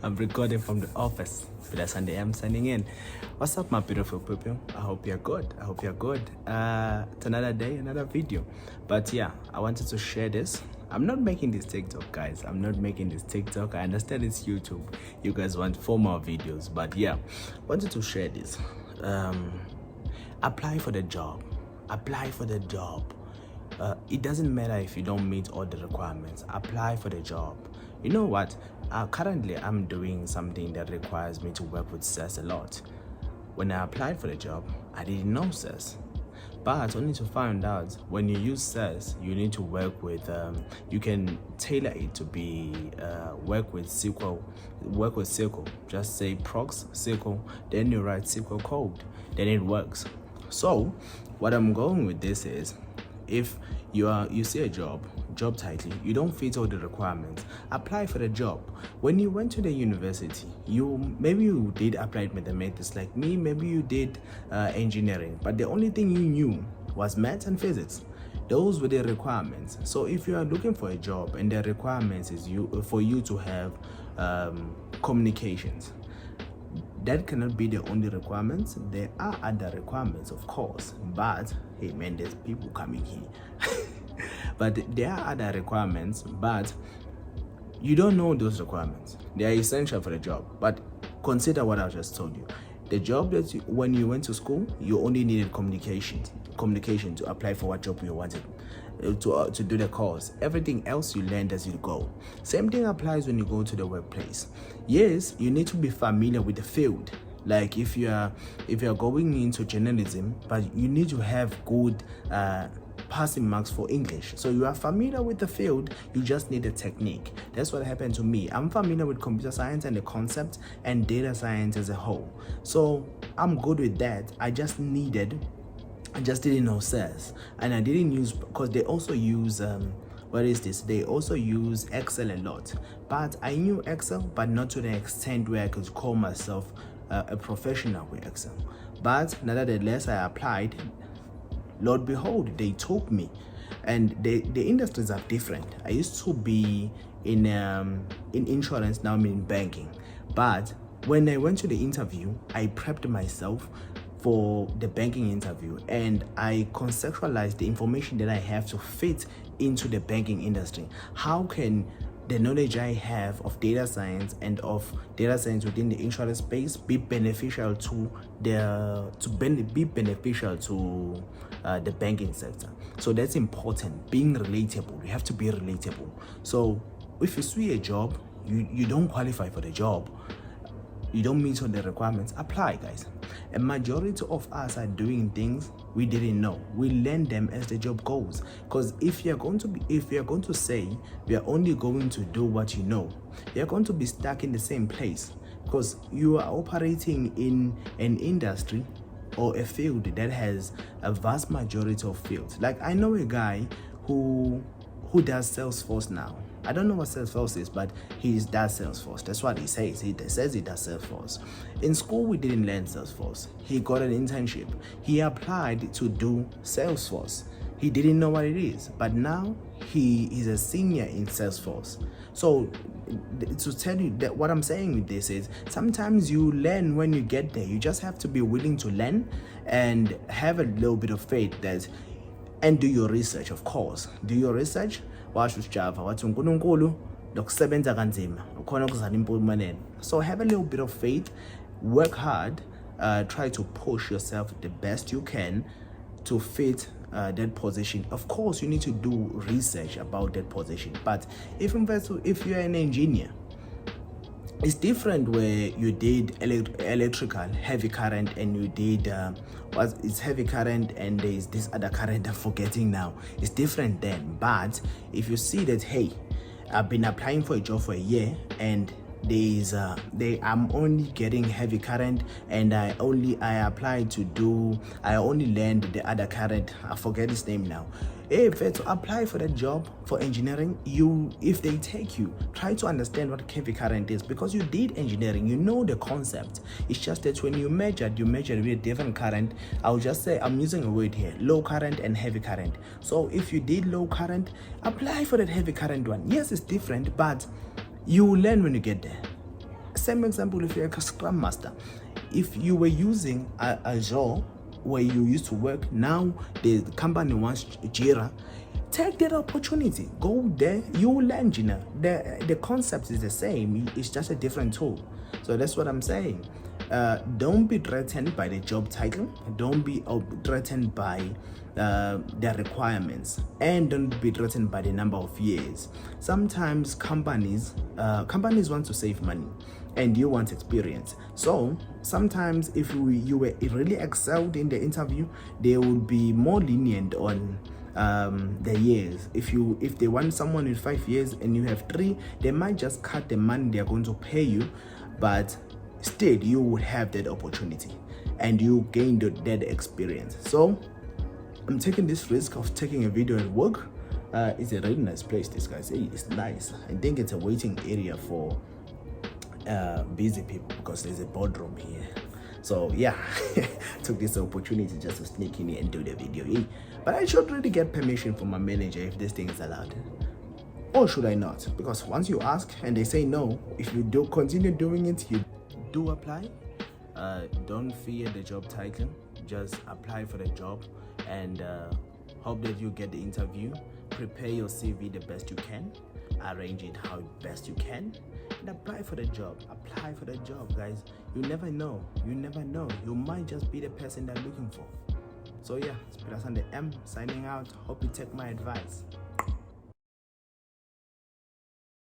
I'm recording from the office. But Sunday, I'm signing in. What's up, my beautiful people? I hope you're good. It's another day, another video. But yeah, I wanted to share this. I'm not making this TikTok, guys. I'm not making this TikTok. I understand it's YouTube. You guys want 4 more videos. But yeah, I wanted to share this. Apply for the job. Apply for the job. It doesn't matter if you don't meet all the requirements. Apply for the job. You know what? Currently, I'm doing something that requires me to work with SES a lot. When I applied for the job, I didn't know SES. But only to find out, when you use SES, you need to work with, you can tailor it to be, work with SQL. Just say procs SQL, then you write SQL code, then it works. So, what I'm going with this is, if you see a job title, you don't fit all the requirements, apply for the job. When you went to the university, maybe you did applied mathematics like me, maybe you did engineering, but the only thing you knew was maths and physics. Those were the requirements. So if you are looking for a job and the requirements is for you to have communications, that cannot be the only requirements. There are other requirements, of course, but hey man, there's people coming here. But there are other requirements, but you don't know those requirements. They are essential for the job. But consider what I just told you. The job that when you went to school, you only needed communication to apply for what job you wanted, to do the course. Everything else you learned as you go. Same thing applies when you go to the workplace. Yes, you need to be familiar with the field. Like if you are going into journalism, but you need to have good passing marks for English. So you are familiar with the field, you just need a technique. That's what happened to me. I'm familiar with computer science and the concept and data science as a whole. So I'm good with that. I just didn't know SES, and I didn't use, because they also use they also use Excel a lot. But I knew Excel, but not to the extent where I could call myself a professional with Excel. But nevertheless, I applied. Lord behold, they took me. And the industries are different. I used to be in insurance, now I'm in banking. But when I went to the interview, I prepped myself for the banking interview, and I conceptualized the information that I have to fit into the banking industry. How can the knowledge I have of data science and of data science within the insurance space be beneficial to the banking sector? So that's important. Being relatable, you have to be relatable. So if you see a job, you don't qualify for the job, you don't meet all the requirements, apply, guys. A majority of us are doing things we didn't know. We learn them as the job goes. Because if you're going to say we are only going to do what you know, you're going to be stuck in the same place, because you are operating in an industry or a field that has a vast majority of fields. Like I know a guy who does Salesforce now. I don't know what Salesforce is, but he does Salesforce. That's what he says. He says he does Salesforce. In school, we didn't learn Salesforce. He got an internship. He applied to do Salesforce. He didn't know what it is, but now he is a senior in Salesforce. So to tell you that what I'm saying with this is, sometimes you learn when you get there. You just have to be willing to learn and have a little bit of faith and do your research, of course. Do your research. Washo Java, wathi uNkulunkulu nokusebenza kanzima ukhona ukuzala impumelelo. So have a little bit of faith, work hard, try to push yourself the best you can to fit that position. Of course, you need to do research about that position. But if you're an engineer, it's different where you did electrical, heavy current, and you did it's heavy current and there's this other current I'm forgetting now. It's different then. But if you see that, hey, I've been applying for a job for a year and I'm only getting heavy current, and I only learned the other current, I forget his name now. If to apply for that job for engineering, if they take you, try to understand what heavy current is, because you did engineering, you know the concept. It's just that when you measured with a different current. I'll just say, I'm using a word here, low current and heavy current. So if you did low current, apply for that heavy current one. Yes, it's different, but You will learn when you get there. Same example, if you're a Scrum Master, if you were using Azure where you used to work, now the company wants Jira, take that opportunity. Go there, you will learn. The concept is the same, it's just a different tool. So that's what I'm saying. Don't be threatened by the job title, don't be threatened by their requirements, and don't be threatened by the number of years. Sometimes companies want to save money and you want experience. So sometimes if you were really excelled in the interview, they will be more lenient on the years. If they want someone with 5 years and you have 3, they might just cut the money they're going to pay you, but still you would have that opportunity and you gain that experience. So I'm taking this risk of taking a video at work. It's a really nice place, this guy. It's nice. I think it's a waiting area for busy people because there's a boardroom here. So yeah, took this opportunity just to sneak in here and do the video. But I should really get permission from my manager if this thing is allowed. Or should I not? Because once you ask and they say no, if you do continue doing it, you do apply. Don't fear the job title. Just apply for the job and hope that you get the interview. Prepare your CV the best you can. Arrange it how best you can. And apply for the job. Apply for the job, guys. You never know. You never know. You might just be the person they're looking for. So yeah, it's Peter Sunday M signing out. Hope you take my advice.